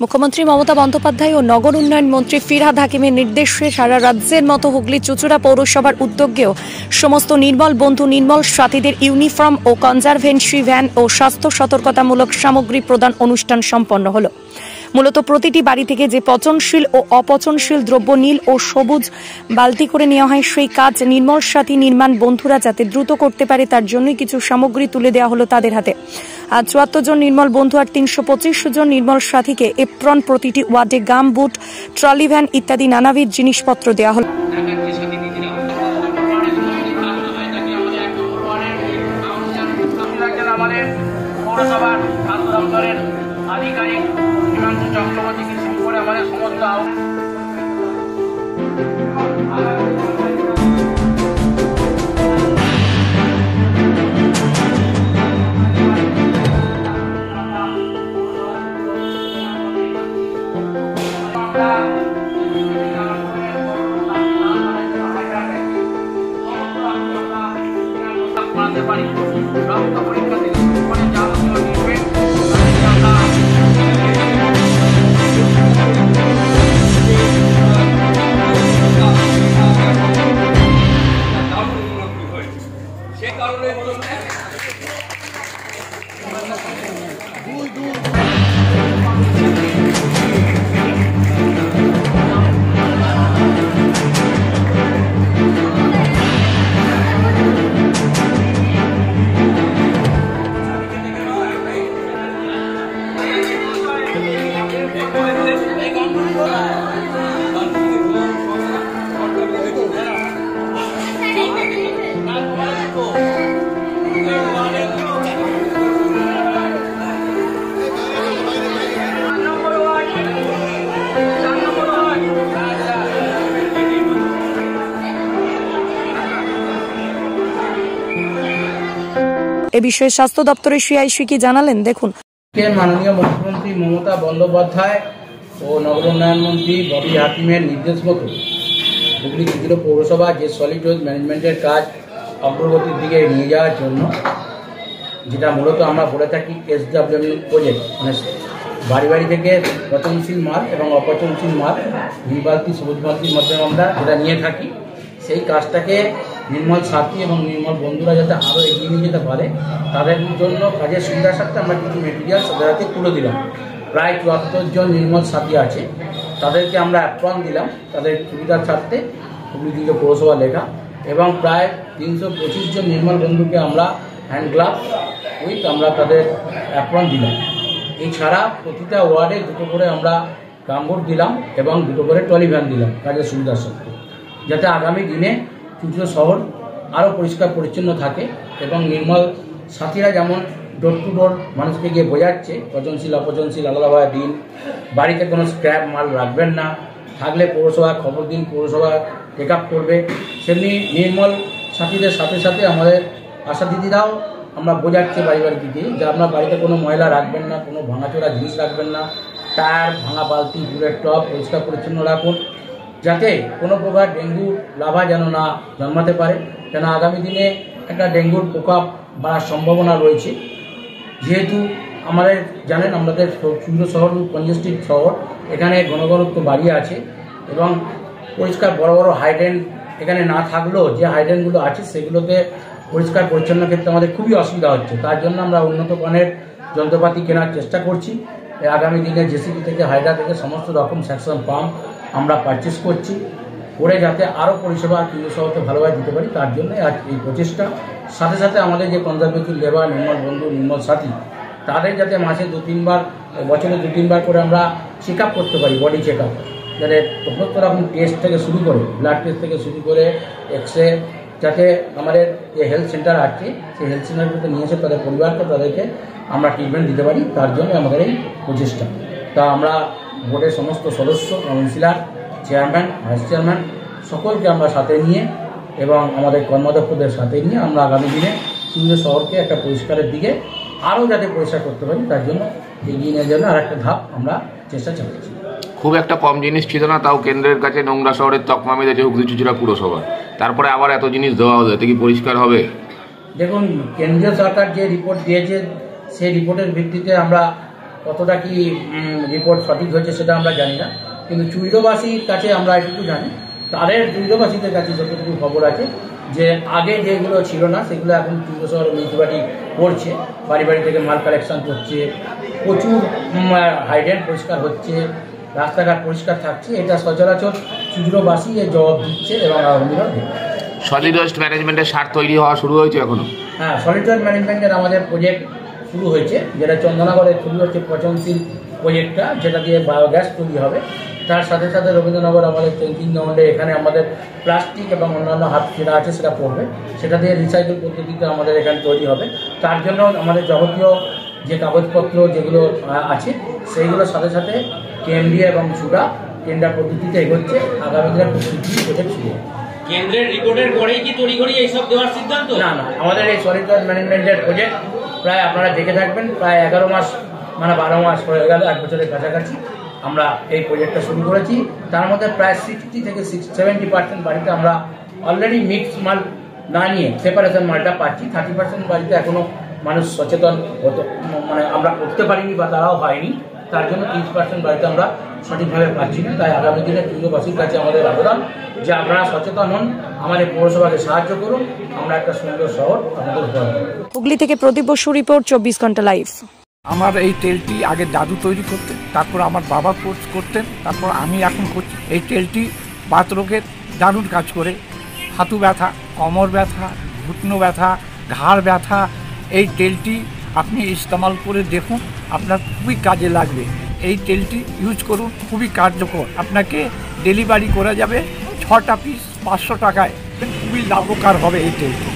মুখ্যমন্ত্রী মমতা বন্দ্যোপাধ্যায় ও নগর উন্নয়ন মন্ত্রী ফিরহাদ হাকিমের নির্দেশে সারা রাজ্যের মতো হুগলি চুঁচুড়া পৌরসভার উদ্যোগেও সমস্ত নির্মল বন্ধু নির্মল সাথীদের ইউনিফর্ম ও কনজারভেন্সি ভ্যান ও স্বাস্থ্য সতর্কতামূলক সামগ্রী প্রদান অনুষ্ঠান সম্পন্ন হল। মূলত প্রতিটি বাড়ি থেকে যে পচনশীল ও অপচনশীল দ্রব্য নীল ও সবুজ বালতি করে নেওয়া হয়, সেই কাজ নির্মল সাথী নির্মাণ বন্ধুরা যাতে দ্রুত করতে পারে তার জন্যই কিছু সামগ্রী তুলে দেওয়া হলো তাদের হাতে। আজ ৭৪ জন নির্মল বন্ধু আর ৩২৫ জন নির্মল সাথীকে এপ্রন, প্রতিটি ওয়ার্ডে গাম বুট, ট্রলি ভ্যান ইত্যাদি নানাবিধ জিনিসপত্র দেওয়া হলো। আধিকারিক হিমাংশু চক্রবর্তীকে শুরু করে আমাদের সমস্ত রক্ত পরীক্ষা থেকে শুরু করে যাবতীয় ট্রিটমেন্ট এ বিষয়ে স্বাস্থ্য দপ্তরের সিআইসি কি জানালেন, দেখুন। মাননীয় মুখ্যমন্ত্রী মমতা বন্দ্যোপাধ্যায় ও নগর উন্নয়ন মন্ত্রী ববি হাকিমের নির্দেশ মতো হুগলি চুঁচুড়া পৌরসভা যে সলিড ওয়েস্ট ম্যানেজমেন্টের কাজ অগ্রগতির দিকে নিয়ে যাওয়ার জন্য, যেটা মূলত আমরা বলে থাকি SWM প্রজেক্ট, মানে বাড়ি বাড়ি থেকে পচনশীল মাল এবং অপচনশীল মাল নীল বালতি, সবুজ বালতির মাধ্যমে আমরা যেটা নিয়ে থাকি, সেই কাজটাকে নির্মল সাথী এবং নির্মল বন্ধুরা যাতে আরও এগিয়ে নিয়ে যেতে পারে তাদের জন্য কাজের সুবিধার সাথে আমরা কিছু মেটেরিয়াল তাদের হাতে তুলে দিলাম। প্রায় ৭৪ জন নির্মল সাথী আছে, তাদেরকে আমরা অ্যাপ্রন দিলাম তাদের সুবিধার স্বার্থে, হুগলি চুঁচুড়া পৌরসভা লেখা, এবং প্রায় ৩২৫ জন নির্মল বন্ধুকে আমরা হ্যান্ড গ্লাভ উইথ আমরা তাদের অ্যাপ্রন দিলাম। এছাড়া প্রতিটা ওয়ার্ডে 2টো করে আমরা গামবুট দিলাম এবং 2টো করে ট্রলি ভ্যান দিলাম কাজের সুবিধার সাথে, যাতে আগামী দিনে চুঁচুড়া শহর আরও পরিষ্কার পরিচ্ছন্ন থাকে এবং নির্মল সাথীরা যেমন ডোর টু ডোর মানুষকে গিয়ে বোঝাচ্ছে পচনশীল অপচনশীল আলাদাভাবে দিন, বাড়িতে কোনো স্ক্র্যাপ মাল রাখবেন না, থাকলে পৌরসভা খবর দিন, পৌরসভা টেক আপ করবে। সেমনি নির্মল সাথীদের সাথে সাথে আমাদের আশা দিদিরাও আমরা বোঝাচ্ছি বাড়ি বাড়ি দিদি যে আপনার বাড়িতে কোনো ময়লা রাখবেন না, কোনো ভাঙাচোরা জিনিস রাখবেন না, টায়ার, ভাঙা বালতি, গুড়ের টব পরিষ্কার পরিচ্ছন্ন রাখুন, যাতে কোনো প্রকার ডেঙ্গু লাভা যেন না জন্মাতে পারে, কেন আগামী দিনে একটা ডেঙ্গুর প্রকোপ বাড়ার সম্ভাবনা রয়েছে। যেহেতু আমাদের জানেন আমাদের চুঁচুড়া শহর কনজেস্টেড শহর, এখানে ঘনঘনত্ব বাড়িয়ে আছে এবং পরিষ্কার বড় বড় হাইড্রেন এখানে না থাকলেও যে হাইড্রেনগুলো আছে সেগুলোতে পরিষ্কার পরিচ্ছন্ন ক্ষেত্রে আমাদের খুবই অসুবিধা হচ্ছে। তার জন্য আমরা উন্নত মানের যন্ত্রপাতি কেনার চেষ্টা করছি। আগামী দিনে জেসিবি থেকে, হাইড্রা থেকে সমস্ত রকম সেকশন পাম্প আমরা পারচেস করছি, করে যাতে আরও পরিষেবা চুঁচুড়া শহরকে ভালোভাবে দিতে পারি, তার জন্য আজ এই প্রচেষ্টা। সাথে সাথে আমাদের যে কনজারভেটিভ লেবার, নির্মল বন্ধু, নির্মল সাথী, তাদের যাতে মাসে 2-3 বার, বছরে 2-3 বার করে আমরা চেক আপ করতে পারি, বডি চেক আপ, যাতে সমস্ত রকম টেস্ট থেকে শুরু করে, ব্লাড টেস্ট থেকে শুরু করে এক্সরে, যাতে আমাদের যে হেলথ সেন্টার আছে সেই হেলথ সেন্টারগুলোতে নিয়ে এসে তাদের পরিবারকে তাদেরকে আমরা ট্রিটমেন্ট দিতে পারি, তার জন্য আমাদের এই প্রচেষ্টা। তা আমরা বোর্ডের সমস্ত সদস্য, কাউন্সিলর, চেয়ারম্যান, ভাইস চেয়ারম্যান সকলকে আমরা সাথে নিয়ে এবং আমাদের কর্মাধ্যক্ষদের সাথে নিয়ে আমরা আগামী দিনে চুঁচুড়া শহরকে একটা পরিষ্কারের দিকে আরও যাতে পরিষ্কার করতে পারি তার জন্য এগিয়ে নেওয়ার জন্য আর একটা ধাপ আমরা চেষ্টা চালাচ্ছি। খুব একটা কম জিনিস ছিল না, তাও কেন্দ্রের কাছে নোংরা শহরের তকমা মেরেছে হুগলি চুঁচুড়া পুরসভা, তারপরে আবার এত জিনিস দেওয়া হলো, এতে কি পরিষ্কার হবে? দেখুন, কেন্দ্রীয় সরকার যে রিপোর্ট দিয়েছে সেই রিপোর্টের ভিত্তিতে আমরা কতটা কি রিপোর্ট সঠিক হয়েছে সেটা আমরা জানি না, কিন্তু চুইরোবাসীর কাছে আমরা এটুকু জানি, তাদের চুইরোবাসীদের কাছে যতটুকু খবর আছে যে আগে যেগুলো ছিল না সেগুলো এখন চুইরো শহর মিউনিসিপালিটি করছে, বাড়ি বাড়ি থেকে মাল কালেকশন করছে, প্রচুর হাইড্রেন্ট পরিষ্কার হচ্ছে, রাস্তাঘাট পরিষ্কার থাকছে। এটা সচরাচর চুইরোবাসী এর জবাব দিচ্ছে এবং আগামী দিনেও দেবে। সলিড ওয়েস্ট ম্যানেজমেন্টের সার তৈরি হওয়া শুরু হয়েছে এখনো? হ্যাঁ, সলিড ওয়েস্ট ম্যানেজমেন্টের আমাদের প্রজেক্ট শুরু হয়েছে, যেটা চন্দনাগড়ে শুরু হচ্ছে পচনশীল প্রজেক্টটা, যেটা দিয়ে বায়োগ্যাস তৈরি হবে। তার সাথে সাথে রবীন্দ্রনগর আমাদের 3 নম্বরে এখানে আমাদের প্লাস্টিক এবং অন্যান্য হাত যেটা আছে সেটা পড়বে, সেটা দিয়ে রিসাইকেল পদ্ধতিতে আমাদের এখানে তৈরি হবে। তার জন্য আমাদের যাবতীয় যে কাগজপত্র যেগুলো আছে সেইগুলোর সাথে সাথে কেন্দ্রীয় এবং সুরা টেন্ডার পদ্ধতিতে এগোচ্ছে। আগামী দিনের প্রজেক্ট শুরু হবে। কেন্দ্রের রিপোর্টের পরেই কি তড়িঘড়ি এইসব দেওয়ার সিদ্ধান্ত? না, আমাদের এই সলিড ওয়েস্ট ম্যানেজমেন্টের প্রজেক্ট প্রায় আপনারা দেখে থাকবেন, প্রায় 11 মাস মানে 12 মাস হয়ে গেল, 1 বছরের কাছাকাছি আমরা এই প্রজেক্টটা শুরু করেছি। তার মধ্যে প্রায় 60 থেকে 70% বাড়িতে আমরা অলরেডি মিক্স মাল না নিয়ে সেপারেশন মালটা পাচ্ছি। 30% বাড়িতে এখনও মানুষ সচেতন হতো, মানে আমরা করতে পারিনি বা তারাও হয়নি, তার জন্য 30% বাড়িতে আমরা সঠিকভাবে পাচ্ছি না। তাই আগামী দিনে চুইরোবাসীর কাছে আমাদের আবেদন যে আপনারা সচেতন হন, আমাদের পৌরসভাকে সাহায্য করুন, আমরা একটা সুন্দর শহর আপনাদের উপহার দেব। হুগলি থেকে প্রদীপ বসু রিপোর্ট, 24 ঘন্টা লাইভ। আমার এই তেলটি আগে দাদু তৈরি করতেন, তারপর আমার বাবা করতেন, তারপর আমি এখন করছি। এই তেলটি বাতরোগের দারুণ কাজ করে, হাঁটু ব্যথা, কোমর ব্যথা, ঘুটনো ব্যথা, ঘাড় ব্যথা, এই তেলটি আপনি ইস্তেমাল করে দেখুন, আপনার খুবই কাজে লাগবে। এই তেলটি ইউজ করুন, খুবই কার্যকর। আপনাকে ডেলিভারি করা যাবে 6টা পিস 500 টাকায়, খুবই লাভকর হবে এই তেলটি।